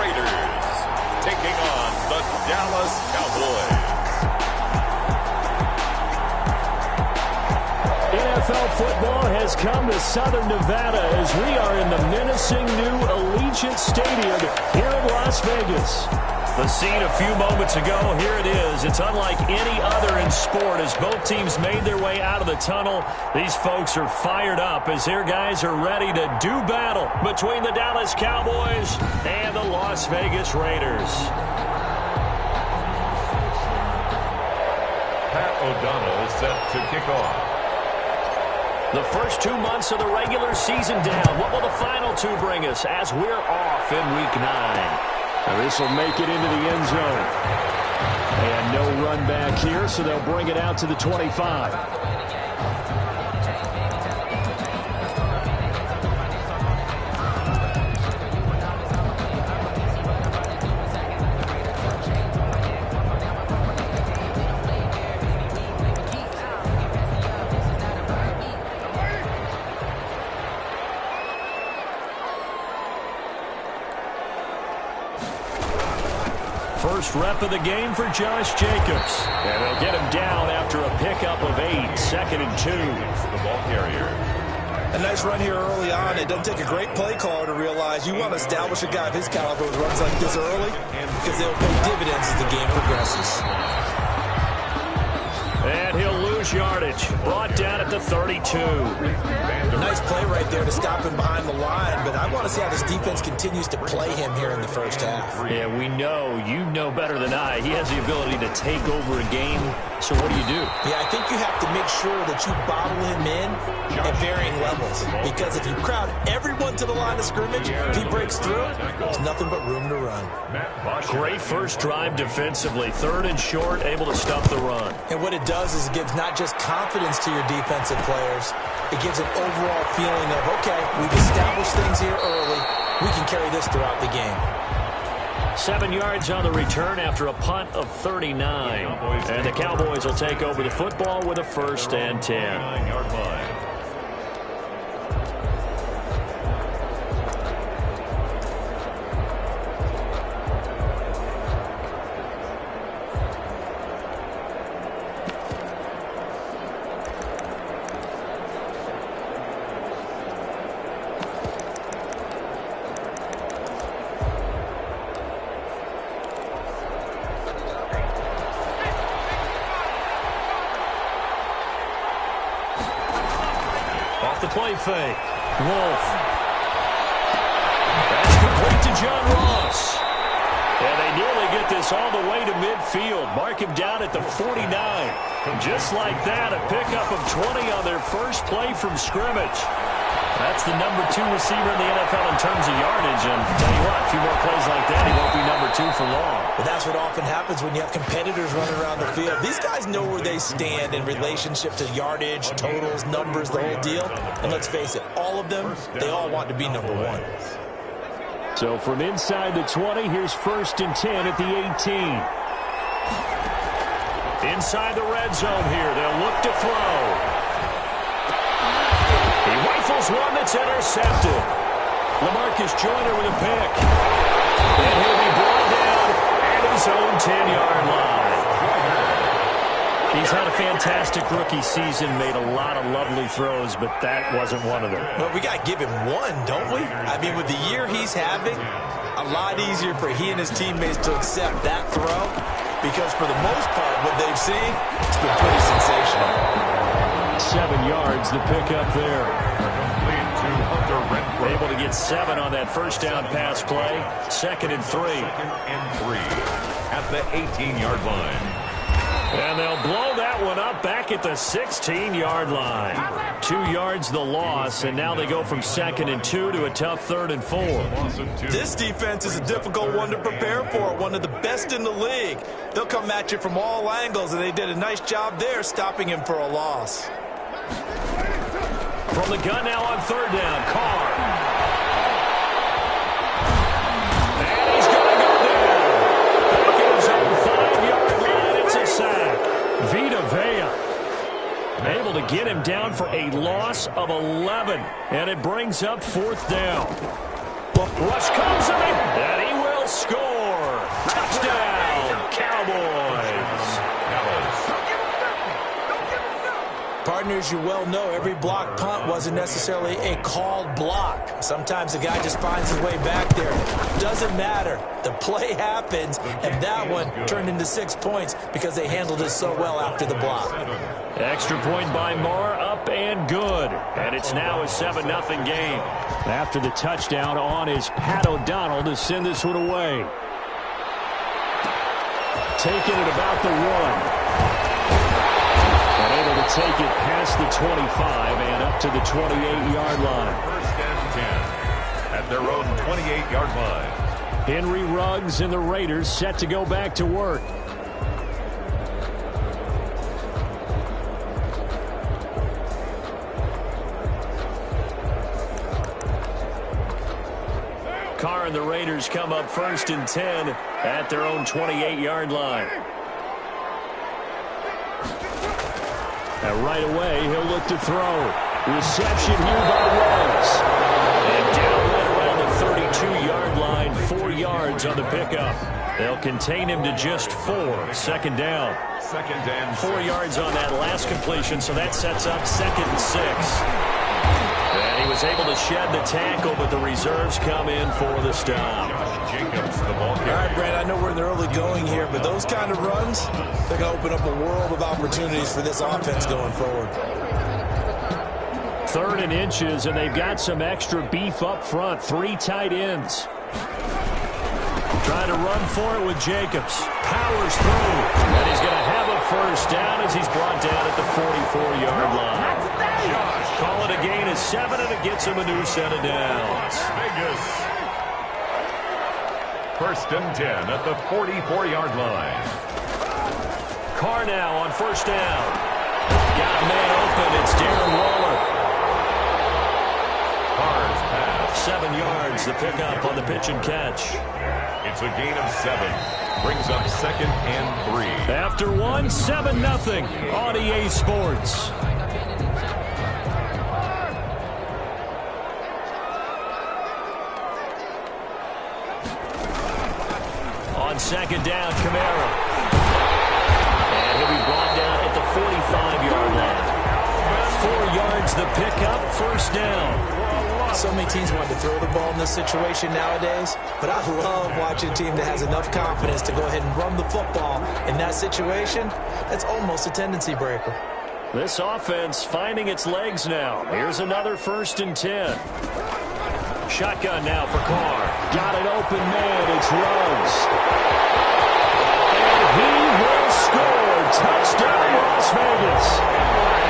Raiders taking on the Dallas Cowboys. NFL football has come to Southern Nevada as we are in the menacing new Allegiant Stadium here in Las Vegas. The scene a few moments ago, here it is. It's unlike any other in sport as both teams made their way out of the tunnel. These folks are fired up as their guys are ready to do battle between the Dallas Cowboys and the Las Vegas Raiders. Pat O'Donnell is set to kick off. The first 2 months of the regular season down. What will the final two bring us as we're off in Week 9? Now this will make it into the end zone. And no run back here, so they'll bring it out to the 25. First rep of the game for Josh Jacobs. And they'll get him down after a pickup of 8, 2nd and 2. The ball carrier. A nice run here early on. It doesn't take a great play caller to realize you want to establish a guy of his caliber with runs like this early because they'll pay dividends as the game progresses. And he'll lose yardage. Brought down at the 32. Nice play right there to stop him behind the line, but I want to see how this defense continues to play him here in the first half. Yeah, we know. You know better than I. He has the ability to take over a game. So what do you do? Yeah, I think you have to make sure that you bottle him in at varying levels. Because if you crowd everyone to the line of scrimmage, if he breaks through, there's nothing but room to run. Great first drive defensively. 3rd and short, able to stop the run. And what it does is it gives not just confidence to your defensive players, it gives an overall feeling of, okay, we've established things here early. We can carry this throughout the game. 7 yards on the return after a punt of 39. And the Cowboys will take over the football with a 1st and 10. 9-yard line. The play fake. Wolf. That's complete to John Ross. And they nearly get this all the way to midfield. Mark him down at the 49. Just like that, a pickup of 20 on their first play from scrimmage. That's the number 2 receiver in the NFL in terms of yardage. And tell you what, a few more plays like that, he won't be number 2 for long. But that's what often happens when you have competitors running around the field. These guys know where they stand in relationship to yardage, totals, numbers, the whole deal. And let's face it, all of them, they all want to be number 1. So from inside the 20, here's 1st and 10 at the 18. Inside the red zone here, they'll look to throw. He rifles one that's intercepted. LaMarcus Joyner with a pick. And he'll be brought down at his own 10-yard line. He's had a fantastic rookie season, made a lot of lovely throws, but that wasn't one of them. Well, we got to give him one, don't we? I mean, with the year he's having, a lot easier for he and his teammates to accept that throw because for the most part, what they've seen, it's been pretty sensational. 7 yards, the pickup there. Able to get 7 on that first down pass play. 2nd and 3. 2nd and 3 at the 18-yard line. And they'll blow that one up back at the 16-yard line. 2 yards the loss, and now they go from 2nd and 2 to a tough 3rd and 4. This defense is a difficult one to prepare for, one of the best in the league. They'll come at you from all angles, and they did a nice job there stopping him for a loss. From the gun now on 3rd down, Carr. And he's going to go down. Back in his own 5-yard line, it's a sack. Vita Vea able to get him down for a loss of 11. And it brings up 4th down. Rush comes at him, and he will will score. Touchdown, Cowboys. Partners, you well know every block punt wasn't necessarily a called block. Sometimes the guy just finds his way back there. Doesn't matter. The play happens, and that one turned into 6 points because they handled it so well after the block. Extra point by Marr, up and good. And it's now a 7-0 game. After the touchdown, on is Pat O'Donnell to send this one away. Taking it about the 1. Able to take it past the 25 and up to the 28-yard line. First and 10 at their own 28-yard line. Henry Ruggs and the Raiders set to go back to work. Carr and the Raiders come up first and 10 at their own 28-yard line. And right away, he'll look to throw. Reception here by Ruggs. And down right around the 32-yard line, 4 yards on the pickup. They'll contain him to just 4. Second down. 4 yards on that last completion, so that sets up 2nd and 6. And he was able to shed the tackle, but the reserves come in for the stop. Jacobs, the ball carrier. All right, Brad, I know we're in the early going here, but those kind of runs, they're going to open up a world of opportunities for this offense going forward. 3rd and inches, and they've got some extra beef up front. 3 tight ends. Trying to run for it with Jacobs. Powers through. And he's going to have a first down as he's brought down at the 44-yard line. Call it a gain of 7, and it gets him a new set of downs. Vegas. First and 10 at the 44-yard line. Carr now on first down. Got a man open. It's Darren Waller. Carr's pass. 7 yards, the pickup on the pitch and catch. It's a gain of 7. Brings up 2nd and 3. After 1, 7-0 on EA Sports. On second down, Kamara. And he'll be brought down at the 45-yard line. 4 yards the pickup, first down. So many teams want to throw the ball in this situation nowadays, but I love watching a team that has enough confidence to go ahead and run the football. In that situation, that's almost a tendency breaker. This offense finding its legs now. Here's another 1st and 10. Shotgun now for Carr. Got an open man. It's Ruggs. And he will score. Touchdown, Las Vegas.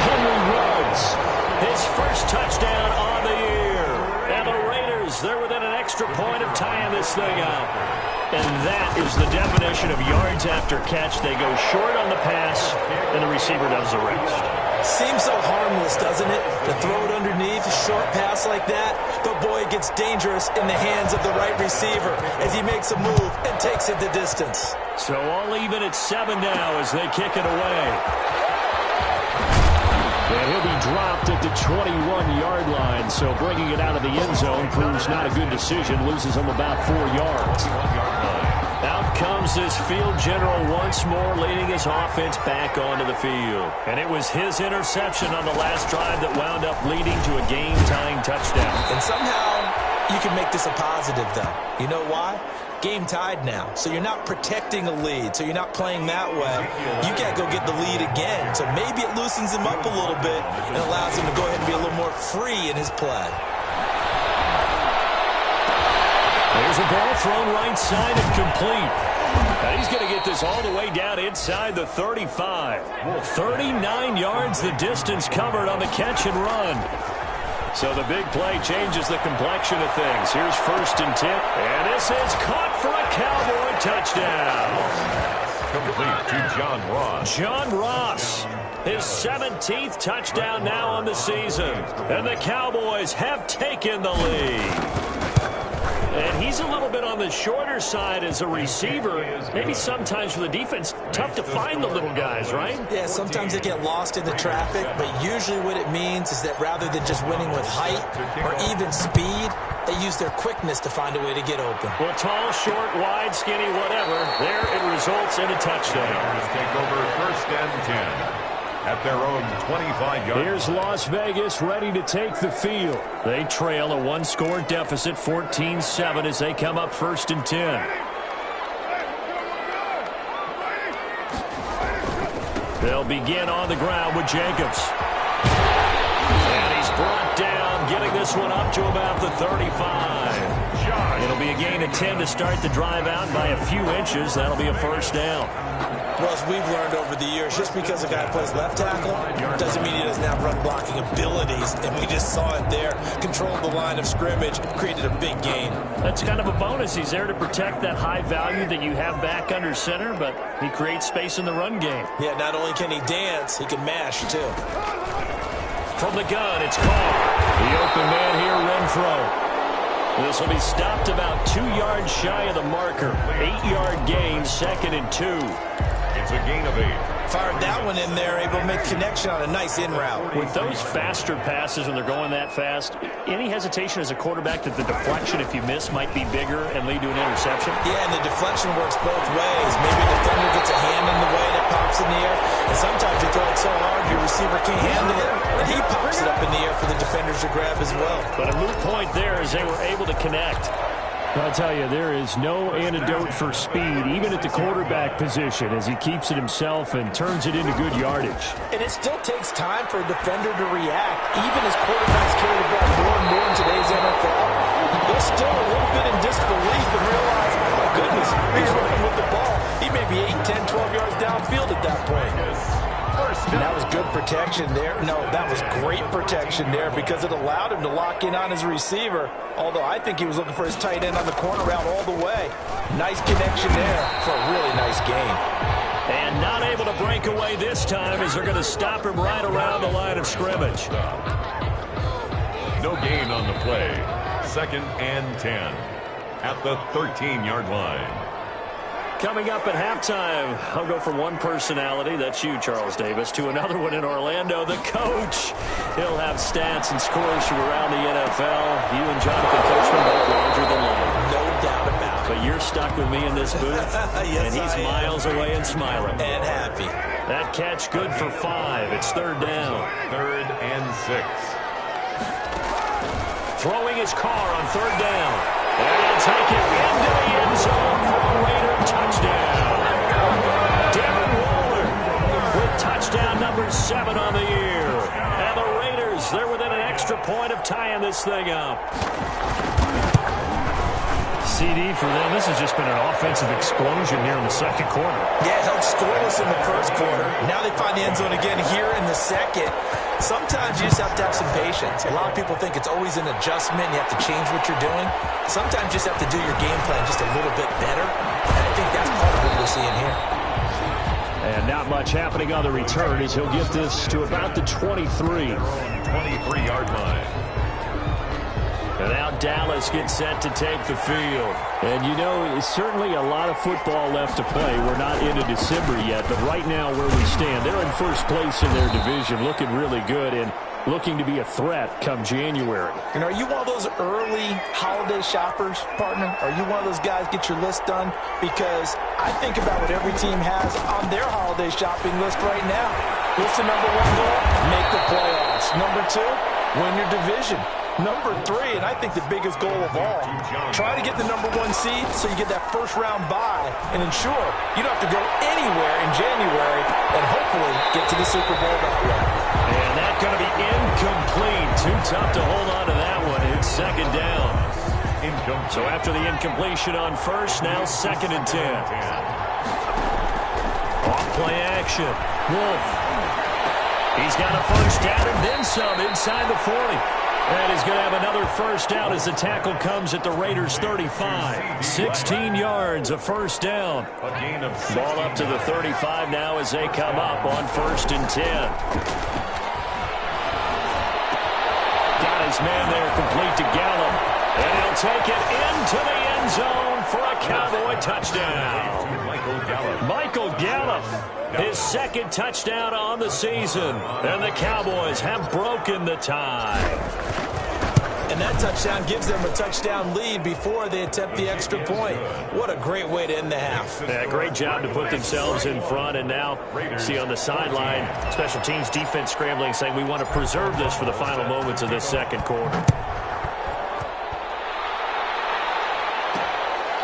Henry Ruggs. His first touchdown on the year. And the Raiders, they're within an extra point of tying this thing up. And that is the definition of yards after catch. They go short on the pass, and the receiver does the rest. Seems so harmless, doesn't it? To throw it underneath, a short pass like that. But boy, it gets dangerous in the hands of the right receiver as he makes a move and takes it the distance. So all even at 7 now as they kick it away. And he'll be dropped at the 21-yard line. So bringing it out of the end zone proves not a good decision. Loses him about 4 yards. Out comes this field general once more, leading his offense back onto the field. And it was his interception on the last drive that wound up leading to a game-tying touchdown. And somehow you can make this a positive, though. You know why? Game tied now. So you're not protecting a lead. So you're not playing that way. You can't go get the lead again. So maybe it loosens him up a little bit and allows him to go ahead and be a little more free in his play. There's a ball thrown right side and complete. And he's going to get this all the way down inside the 35. 39 yards the distance covered on the catch and run. So the big play changes the complexion of things. Here's 1st and 10. And this is caught for a Cowboy touchdown. Complete to John Ross. John Ross. His 17th touchdown now on the season. And the Cowboys have taken the lead. And he's a little bit on the shorter side as a receiver. Maybe sometimes for the defense, tough to find the little guys, right? Yeah, sometimes they get lost in the traffic, but usually what it means is that rather than just winning with height or even speed, they use their quickness to find a way to get open. Well, tall, short, wide, skinny, whatever, there it results in a touchdown. Take over first and 10. At their own 25 yards. Here's Las Vegas ready to take the field. They trail a one-score deficit, 14-7, as they come up first and 10. They'll begin on the ground with Jacobs. And he's brought down, getting this one up to about the 35. It'll be a gain of 10 to start the drive out by a few inches. That'll be a first down. Well, as we've learned over the years, just because a guy plays left tackle doesn't mean he doesn't have run-blocking abilities, and we just saw it there. Controlled the line of scrimmage, created a big gain. That's kind of a bonus. He's there to protect that high value that you have back under center, but he creates space in the run game. Yeah, not only can he dance, he can mash, too. From the gun, it's Carr. The open man here, Renfro. This will be stopped about 2 yards shy of the marker. 8-yard gain, second and 2. It's a gain of 8. Fired that one in there, able to make connection on a nice in route. With those faster passes, when they're going that fast, any hesitation as a quarterback that the deflection, if you miss, might be bigger and lead to an interception? Yeah, and the deflection works both ways. Maybe the defender gets a hand in the way that pops in the air, and sometimes you throw it so hard your receiver can't handle it, and he pops it up in the air for the defenders to grab as well. But a moot point there as they were able to connect. I'll tell you, there is no antidote for speed, even at the quarterback position, as he keeps it himself and turns it into good yardage. And it still takes time for a defender to react. Even as quarterbacks carry the ball more and more in today's NFL, they're still a little bit in disbelief and realize, oh my goodness, he's running with the ball. He may be 8, 10, 12 yards downfield at that point. And that was good protection there. No, that was great protection there because it allowed him to lock in on his receiver, although I think he was looking for his tight end on the corner route all the way. Nice connection there for a really nice gain. And not able to break away this time as they're going to stop him right around the line of scrimmage. No gain on the play. Second and 10 at the 13-yard line. Coming up at halftime, I'll go from one personality, that's you, Charles Davis, to another one in Orlando, the coach. He'll have stats and scores from around the NFL. You and Jonathan Coachman both larger than life. No doubt about it. But you're stuck with me in this booth, yes, and he's miles away and smiling. And happy. That catch good for 5. It's third down. Third and 6. Throwing his car on third down. And he'll take it into the end zone for a Raider touchdown. Darren Waller with touchdown number 7 on the year. And the Raiders, they're within an extra point of tying this thing up. CD for them. This has just been an offensive explosion here in the second quarter. Yeah, held scoreless in the first quarter. Now they find the end zone again here in the second. Sometimes you just have to have some patience. A lot of people think it's always an adjustment. You have to change what you're doing. Sometimes you just have to do your game plan just a little bit better. And I think that's part of what we're seeing here. And not much happening on the return as he'll get this to about the 23. 23-yard line. And now Dallas gets set to take the field. And you know, certainly a lot of football left to play. We're not into December yet, but right now where we stand, they're in first place in their division, looking really good and looking to be a threat come January. And are you one of those early holiday shoppers, partner? Are you one of those guys get your list done? Because I think about what every team has on their holiday shopping list right now. What's the number 1 goal? Make the playoffs. Number 2, win your division. Number 3, and I think the biggest goal of all, try to get the number 1 seed so you get that first-round bye and ensure you don't have to go anywhere in January and hopefully get to the Super Bowl that way. And that's going to be incomplete. Too tough to hold on to that one. It's second down. So after the incompletion on first, now second and 10. Off play action. Wolf. He's got a first down and then some inside the 40. And he's going to have another first down as the tackle comes at the Raiders' 35. 16 yards, a first down. Ball up to the 35 now as they come up on first and 10. Got his man there complete to Gallup. And he'll take it into the end zone for a Cowboy touchdown. Michael Gallup. His second touchdown on the season. And the Cowboys have broken the tie. And that touchdown gives them a touchdown lead before they attempt the extra point. What a great way to end the half. Yeah, great job to put themselves in front. And now, see on the sideline, special teams defense scrambling, saying we want to preserve this for the final moments of this second quarter.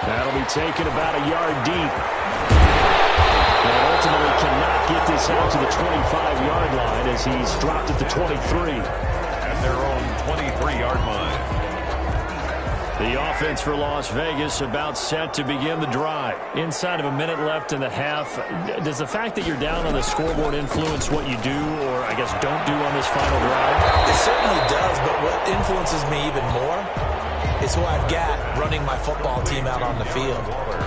That'll be taken about a yard deep. And ultimately cannot get this out to the 25-yard line as he's dropped at the 23. At their own 23-yard line. The offense for Las Vegas about set to begin the drive. Inside of a minute left in the half, does the fact that you're down on the scoreboard influence what you do or, I guess, don't do on this final drive? It certainly does, but what influences me even more is who I've got running my football team out on the field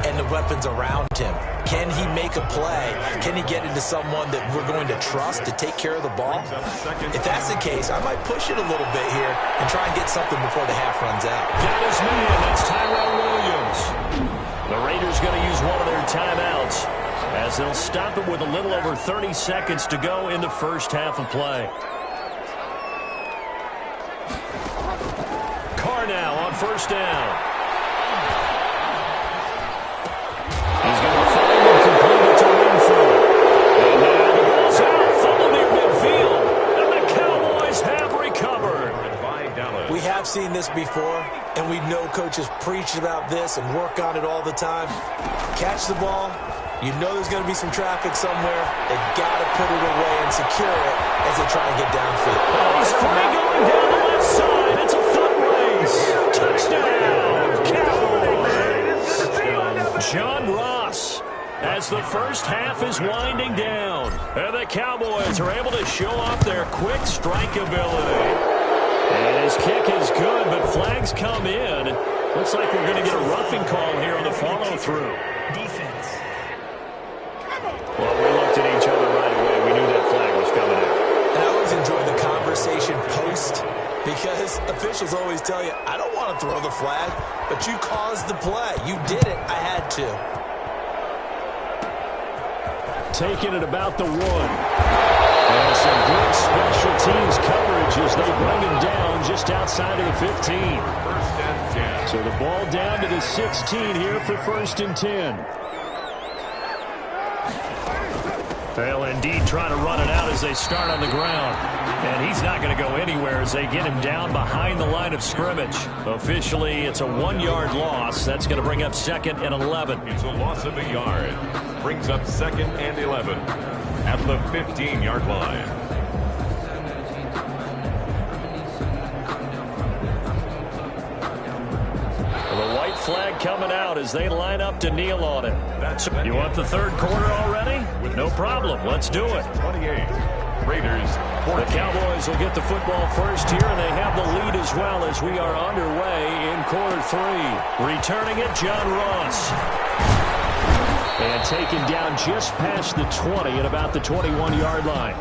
and the weapons around him. Can he make a play? Can he get into someone that we're going to trust to take care of the ball? If that's the case, I might push it a little bit here and try and get something before the half runs out. Got his man. That's Tyrell Williams. The Raiders going to use one of their timeouts as they'll stop it with a little over 30 seconds to go in the first half of play. Carr now on first down. He's going to find and complete it to Winfield. And now the ball's out. Fumble near midfield. And the Cowboys have recovered. We have seen this before, and we know coaches preach about this and work on it all the time. Catch the ball. You know there's going to be some traffic somewhere. They've got to put it away and secure it as they try to get downfield. Oh, he's free going down the left side. It's a foot race. Touchdown, Cowboys. John Ross as the first half is winding down. And the Cowboys are able to show off their quick strike ability. And his kick is good, but flags come in. Looks like we're going to get a roughing call here on the follow-through. Defense. Well, we looked at each other right away. We knew that flag was coming in. And I always enjoy the conversation post because officials always tell you, I don't want to throw the flag, but you caused the play. You did it. I had to. Taking it about the 1. And some good special teams coverage as they bring him down just outside of the 15. First and 10. So the ball down to the 16 here for first and 10. They'll indeed try to run it out as they start on the ground. And he's not going to go anywhere as they get him down behind the line of scrimmage. Officially, it's a 1-yard loss. That's going to bring up second and 11. It's a loss of a yard. Brings up second and 11 at the 15-yard line. The white flag coming out as they line up to kneel on it. You want the third quarter already? No problem. Let's do it. 28. Raiders. The Cowboys will get the football first here, and they have the lead as well as we are underway in quarter 3. Returning it, John Ross. And taken down just past the 20 at about the 21-yard line.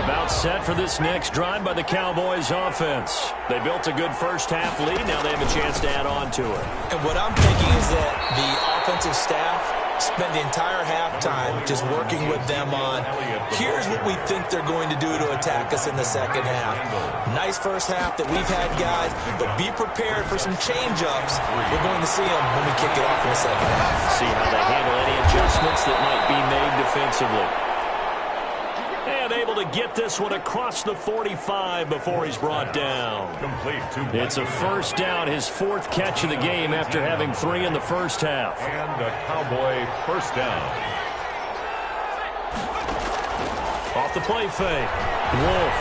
About set for this next drive by the Cowboys offense. They built a good first half lead. Now they have a chance to add on to it. And what I'm thinking is that the offensive staff spend the entire halftime just working with them on, here's what we think they're going to do to attack us in the second half. Nice first half that we've had, guys, but be prepared for some change-ups. We're going to see them when we kick it off in the second half. See how they handle any adjustments that might be made defensively. And able to get this one across the 45 before he's brought down. Complete to It's a first down, his 4th catch of the game after having 3 in the first half. And a Cowboy first down. Off the play fake. Wolf.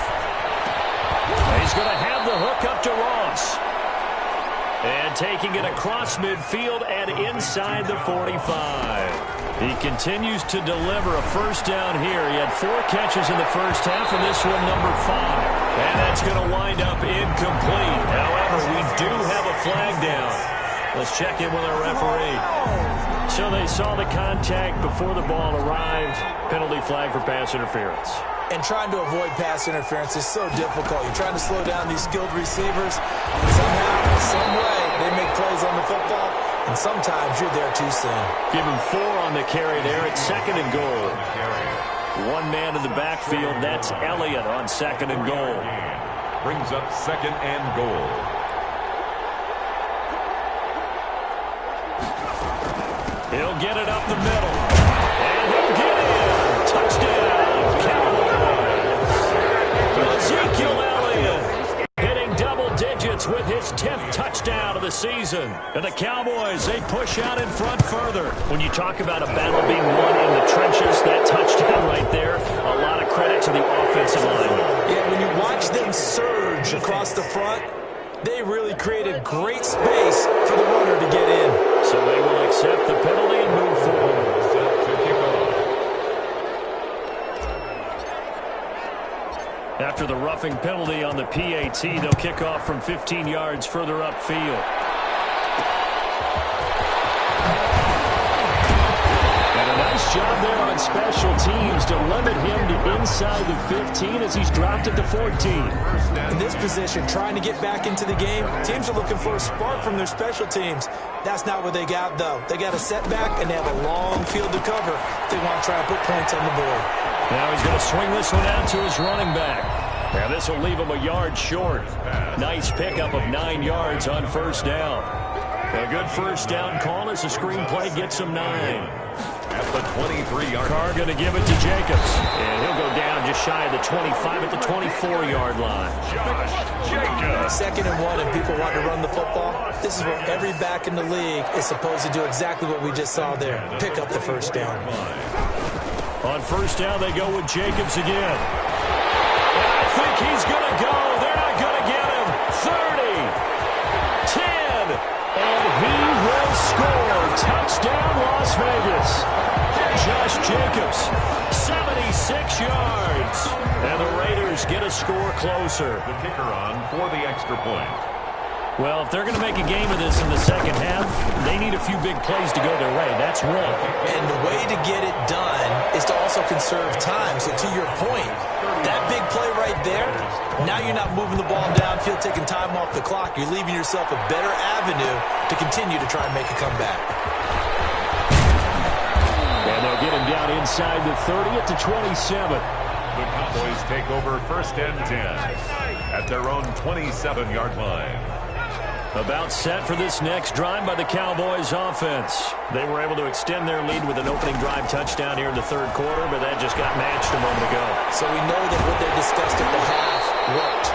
He's going to have the hook up to Ross. And taking it across midfield and inside the 45. He continues to deliver a first down here. He had 4 catches in the first half, and this one number 5. And that's going to wind up incomplete. However, we do have a flag down. Let's check in with our referee. So they saw the contact before the ball arrived. Penalty flag for pass interference. And trying to avoid pass interference is so difficult. You're trying to slow down these skilled receivers, and somehow, some way, they make plays on the football, and sometimes you're there too soon. Give him 4 on the carry there. It's second and goal. One man in the backfield. That's Elliott on second and goal. Brings up second and goal. He'll get it up the middle. And he'll get in. Touchdown, Cowboys. Ezekiel Elliott hitting double digits with his 10th touchdown of the season. And the Cowboys, they push out in front further. When you talk about a battle being won in the trenches, that touchdown right there, a lot of credit to the offensive line. Yeah, when you watch them surge across the front, they really created great space for the runner to get in. So they will accept the penalty and move forward. After the roughing penalty on the PAT, they'll kick off from 15 yards further upfield. And a nice job there on special teams to limit him to inside the 15 as he's dropped it to 14. In this position, trying to get back into the game, teams are looking for a spark from their special teams. That's not what they got, though. They got a setback, and they have a long field to cover if they want to try to put points on the board. Now he's going to swing this one out to his running back. Now this will leave him a yard short. Nice pickup of 9 yards on first down. A good first down call as the screen play gets him 9. At the 23-yard Carr going to give it to Jacobs. And he'll go down just shy of the 25 at the 24-yard line. Jacobs. 2nd and 1, and people want to run the football. This is where every back in the league is supposed to do exactly what we just saw there. Pick up the first down. On first down, they go with Jacobs again. I think he's going to go. They're not going to get him. 30, 10, and he will score. Touchdown, Las Vegas. Josh Jacobs, 76 yards. And the Raiders get a score closer. The kicker on for the extra point. Well, if they're going to make a game of this in the second half, they need a few big plays to go their way. That's one. And the way to get it done is to also conserve time. So to your point, that big play right there, now you're not moving the ball downfield, taking time off the clock. You're leaving yourself a better avenue to continue to try and make a comeback. And they'll get him down inside the 30 at the 27. The Cowboys take over 1st and 10 at their own 27-yard line. About set for this next drive by the Cowboys offense. They were able to extend their lead with an opening drive touchdown here in the 3rd quarter, but that just got matched a moment ago. So we know that what they discussed at the half worked.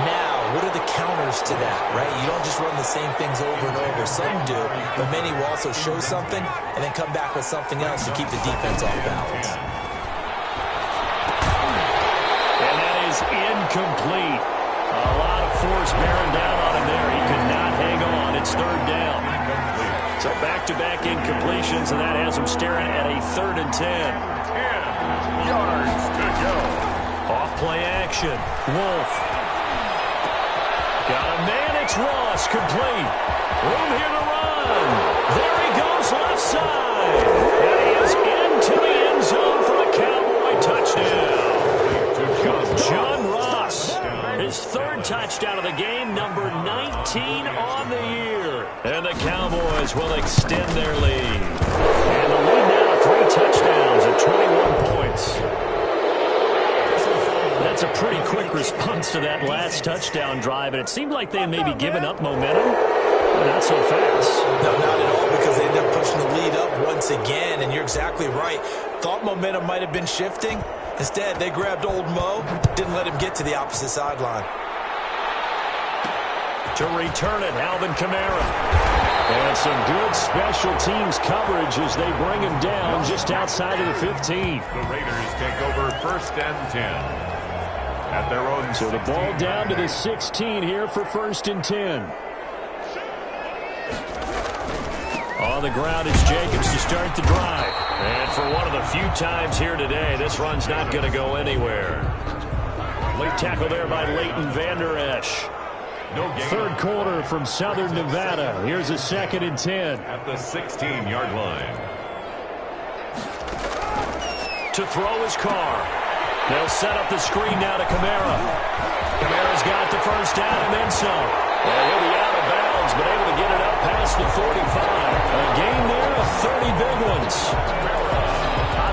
Now, what are the counters to that, right? You don't just run the same things over and over. Some do, but many will also show something and then come back with something else to keep the defense off balance. And that is incomplete. A lot of force bearing down on him there. He could not hang on. It's 3rd down. So back-to-back incompletions, and that has him staring at a 3rd and 10. 10 yards to go. Off-play action. Wolf. Got a man. It's Ross. Complete. Room here to run. There he goes left side. And he is into the end zone for the Cowboy touchdown. John Ross. His 3rd touchdown of the game, number 19 on the year. And the Cowboys will extend their lead. And the lead now to 3 touchdowns at 21 points. That's a pretty quick response to that last touchdown drive, and it seemed like they may be giving up momentum, but not so fast. No, not at all, because they ended up pushing the lead up once again, and you're exactly right. Thought momentum might have been shifting. Instead, they grabbed old Mo, didn't let him get to the opposite sideline. To return it, Alvin Kamara. And some good special teams coverage as they bring him down just outside of the 15. The Raiders take over 1st and 10 at their own. So the ball down to the 16 here for 1st and 10. On the ground is Jacobs to start the drive. And for one of the few times here today, this run's not going to go anywhere. Late tackle there by Leighton Vander Esch. No gain. 3rd quarter from Southern Nevada. Here's a 2nd and 10. At the 16-yard line. To throw his Carr. They'll set up the screen now to Kamara. Kamara's got the first down and then some. And he'll be out of bounds, but able to get it up past the 45. A gain there of 30 big ones.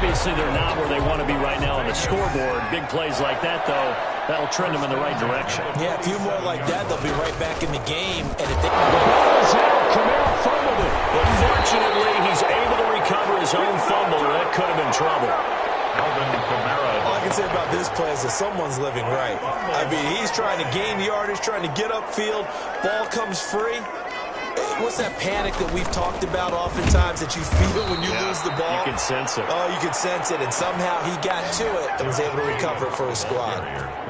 Obviously, they're not where they want to be right now on the scoreboard. Big plays like that, though, that'll trend them in the right direction. Yeah, a few more like that, they'll be right back in the game. And if they... The ball is out. Kamara fumbled it. But fortunately, he's able to recover his own fumble. That could have been trouble. All I can say about this play is that someone's living right. I mean, he's trying to gain yardage, trying to get upfield. Ball comes free. What's that panic that we've talked about oftentimes that you feel when you lose the ball? You can sense it. Oh, you can sense it. And somehow he got to it and was able to recover it for his squad.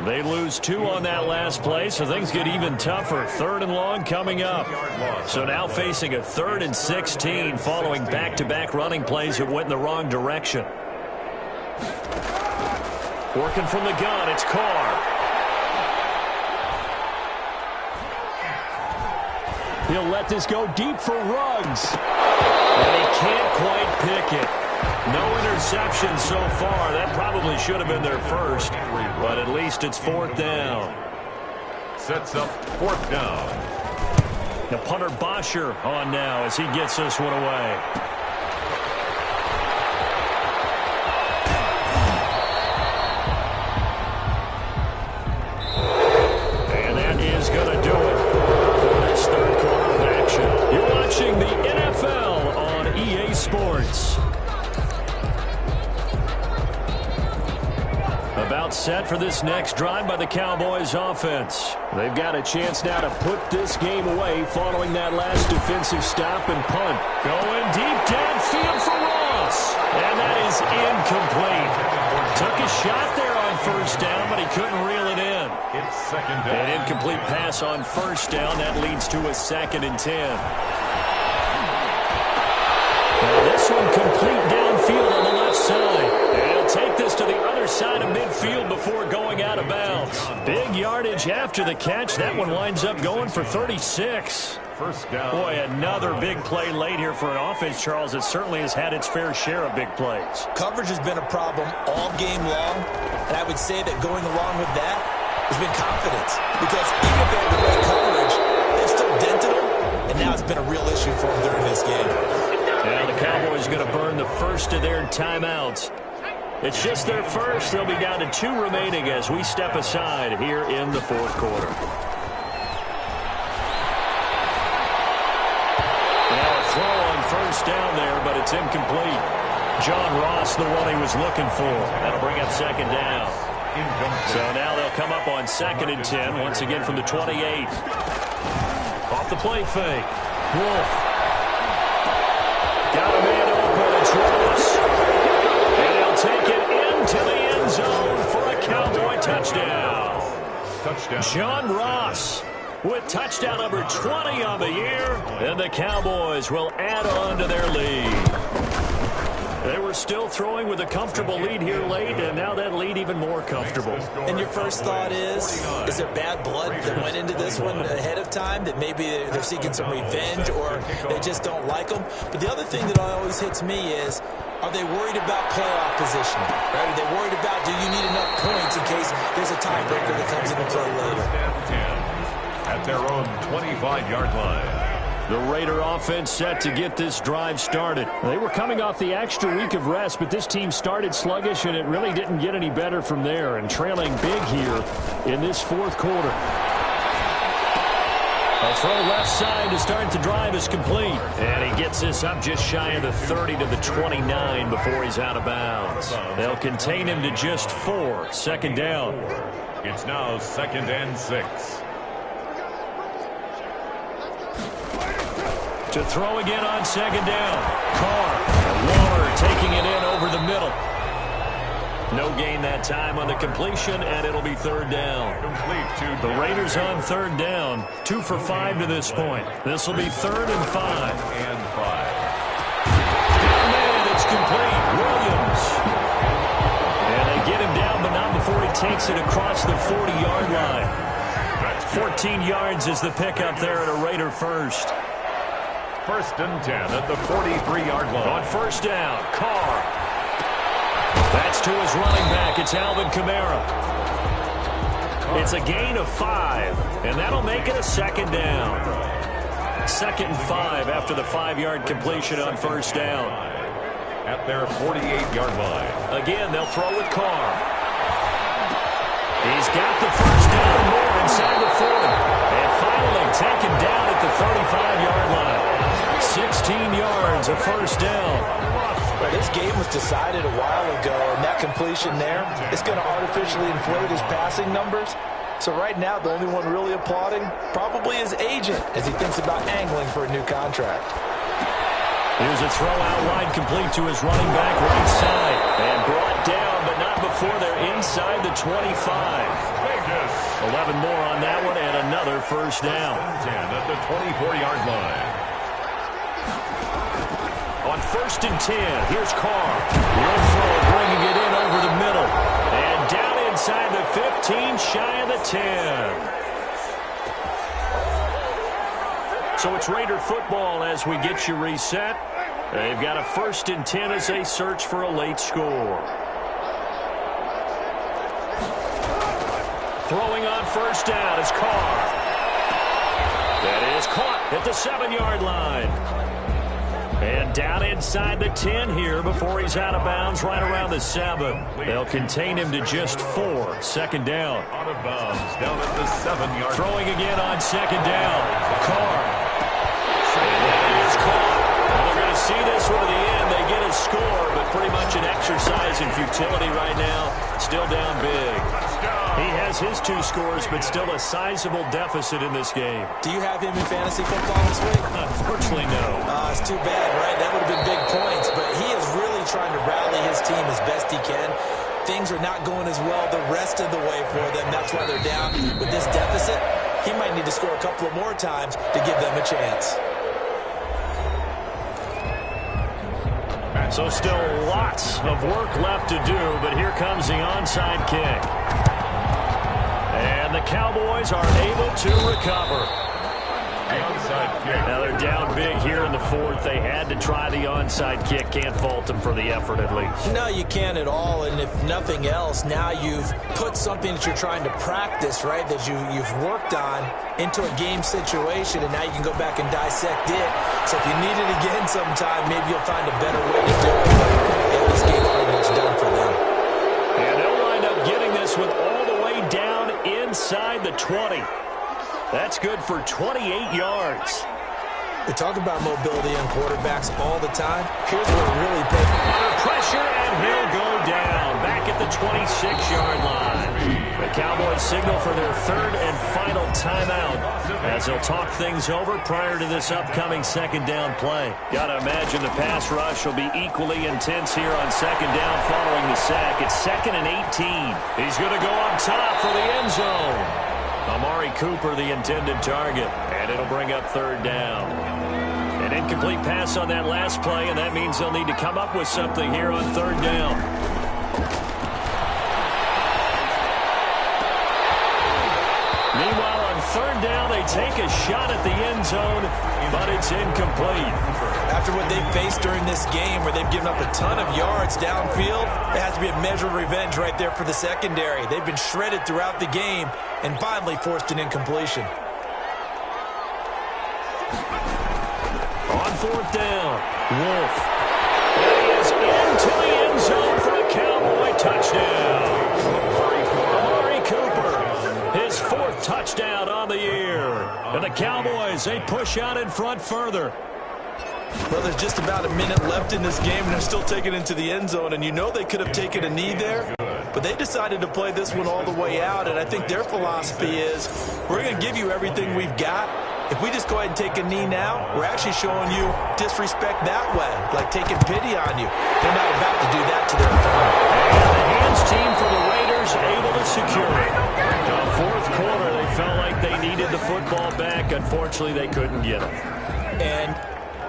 They lose 2 on that last play, so things get even tougher. 3rd and long coming up. So now facing a 3rd and 16 following back-to-back running plays that went in the wrong direction. Working from the gun, it's Carr. He'll let this go deep for Ruggs. And he can't quite pick it. No interception so far. That probably should have been their first, but at least it's 4th down. Sets up 4th down. The punter Bosher on now as he gets this one away. And that is going to do it for this 3rd quarter of action. You're watching the NFL on EA Sports. About set for this next drive by the Cowboys offense. They've got a chance now to put this game away following that last defensive stop and punt. Going deep downfield for Ross. And that is incomplete. Took a shot there on 1st down, but he couldn't reel it in. It's 2nd down. An incomplete pass on 1st down. That leads to a 2nd and 10. Now this one complete downfield on the left side. And he'll take this to the other side of midfield before going out of bounds. Big yardage after the catch. That one winds up going for 36. 1st down. Boy, another big play late here for an offense, Charles, that certainly has had its fair share of big plays. Coverage has been a problem all game long, and I would say that going along with that has been confidence. Because even if they have the right coverage, they've still dented them, and now it's been a real issue for them during this game. Now the Cowboys are going to burn the first of their timeouts. It's just their first. They'll be down to 2 remaining as we step aside here in the 4th quarter. Now a throw on 1st down there, but it's incomplete. John Ross, the one he was looking for. That'll bring up 2nd down. So now they'll come up on 2nd and 10, once again from the 28. Off the play fake. Wolf. Got a man open. It's Ross. And he'll take it into the end zone for a Cowboy touchdown. John Ross with touchdown number 20 on the year. And the Cowboys will add on to their lead. They were still throwing with a comfortable lead here late, and now that lead even more comfortable. And your first thought is there bad blood that went into this one ahead of time, that maybe they're seeking some revenge or they just don't like them? But the other thing that always hits me is, are they worried about playoff positioning? Right? Are they worried about, do you need enough points in case there's a tiebreaker that comes into play later? At their own 25-yard line. The Raider offense set to get this drive started. They were coming off the extra week of rest, but this team started sluggish, and it really didn't get any better from there, and trailing big here in this 4th quarter. A throw left side to start the drive is complete. And he gets this up just shy of the 30 to the 29 before he's out of bounds. They'll contain him to just 4. 2nd down. It's now 2nd and 6. To throw again on 2nd down. Carr. Waller taking it in over the middle. No gain that time on the completion, and it'll be 3rd down. The Raiders on 3rd down. 2 for 5 to this point. This will be 3rd and 5. And it's complete. Williams. And they get him down, but not before he takes it across the 40-yard line. 14 yards is the pickup there at a Raider first. 1st and 10 at the 43-yard line. On 1st down, Carr. That's to his running back. It's Alvin Kamara. It's a gain of 5, and that'll make it a 2nd down. 2nd and 5 after the 5-yard completion on 1st down. at their 48-yard line. Again, they'll throw with Carr. He's got the first down and more inside the 40. And finally taken down at the 35-yard line. 16 yards, a first down. Well, this game was decided a while ago, and that completion there is going to artificially inflate his passing numbers. So right now, the only one really applauding probably his agent as he thinks about angling for a new contract. Here's a throw out wide complete to his running back right side. And brought down, but not before they're inside the 25. 11 more on that one and another first down. 10 at the 24-yard line. On 1st and 10, here's Carr. Will throw, bringing it in over the middle. And down inside the 15, shy of the 10. So it's Raider football as we get you reset. They've got a 1st and 10 as they search for a late score. Throwing on 1st down is Carr. That is caught at the 7-yard line. And down inside the 10 here before he's out of bounds right around the 7. They'll contain him to just 4. 2nd down. Out of bounds down at the 7-yard line. Throwing again on 2nd down. Carr. And that is caught. Well, they're going to see this one to the end. They get a score, but pretty much an exercise in futility right now. Still down big. He has his 2 scores, but still a sizable deficit in this game. Do you have him in fantasy football this week? Unfortunately, no. It's too bad, right? That would have been big points, but he is really trying to rally his team as best he can. Things are not going as well the rest of the way for them. That's why they're down. With this deficit, he might need to score a couple of more times to give them a chance. So still lots of work left to do, but here comes the onside kick. And the Cowboys are able to recover. Now they're down big here in the 4th. They had to try the onside kick. Can't fault them for the effort at least. No, you can't at all. And if nothing else, now you've put something that you're trying to practice, right, that you've worked on into a game situation, and now you can go back and dissect it. So if you need it again sometime, maybe you'll find a better way to do it. Yeah, this game's pretty much done for them. And they'll wind up getting this one all the way down inside the 20. That's good for 28 yards. We talk about mobility on quarterbacks all the time. Here's where it really pays. Under pressure, and he'll go down. Back at the 26-yard line. The Cowboys signal for their 3rd and final timeout as they'll talk things over prior to this upcoming 2nd down play. Got to imagine the pass rush will be equally intense here on 2nd down following the sack. It's 2nd and 18. He's going to go up top for the end zone. Amari Cooper, the intended target, and it'll bring up 3rd down. An incomplete pass on that last play, and that means they'll need to come up with something here on 3rd down. Meanwhile, on 3rd down, they take a shot at the end zone, but it's incomplete. After what they've faced during this game, where they've given up a ton of yards downfield, it has to be a measure of revenge right there for the secondary. They've been shredded throughout the game and finally forced an incompletion. On 4th down, Wolf. And he is into the end zone for a Cowboy touchdown. Amari Cooper, his 4th touchdown on the year. And the Cowboys, they push out in front further. Well, there's just about a minute left in this game, and they're still taking it into the end zone. And you know they could have taken a knee there, but they decided to play this one all the way out. And I think their philosophy is, we're going to give you everything we've got. If we just go ahead and take a knee now, we're actually showing you disrespect that way, like taking pity on you. They're not about to do that to their opponent. And the hands team for the Raiders able to secure it. The 4th quarter, they felt like they needed the football back. Unfortunately, they couldn't get it. And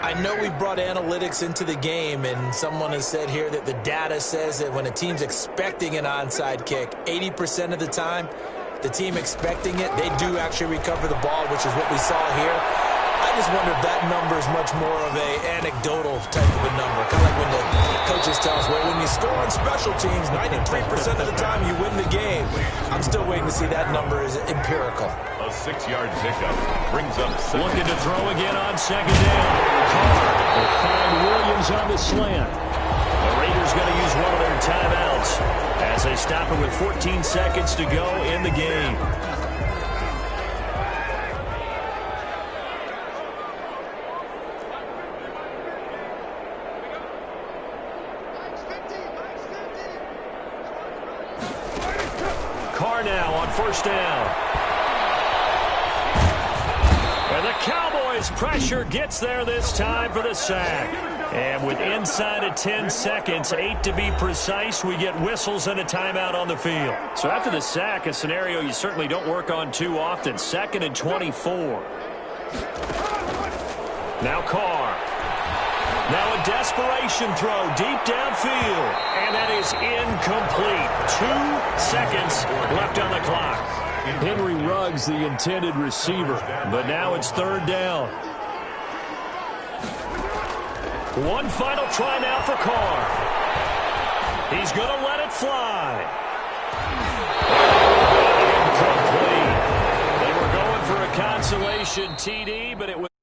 I know we brought analytics into the game, and someone has said here that the data says that when a team's expecting an onside kick, 80% of the time, the team expecting it, they do actually recover the ball, which is what we saw here. I just wonder if that number is much more of a anecdotal type of a number. Kind of like when the coaches tell us, well, when you score on special teams, 93% of the time you win the game. I'm still waiting to see that number is empirical. A 6-yard pickup brings up 7. Looking to throw again on 2nd down. Carr will find Williams on the slant. The Raiders going to use one of their timeouts as they stop it with 14 seconds to go in the game. Carr now on first down. And the Cowboys' pressure gets there this time for the sack. And with inside of 10 seconds, 8 to be precise, we get whistles and a timeout on the field. So after the sack, a scenario you certainly don't work on too often. 2nd and 24. Now Carr. Now a desperation throw deep downfield. And that is incomplete. 2 seconds left on the clock. Henry Ruggs, the intended receiver. But now it's 3rd down. One final try now for Carr. He's going to let it fly. Incomplete. They were going for a consolation TD, but it was...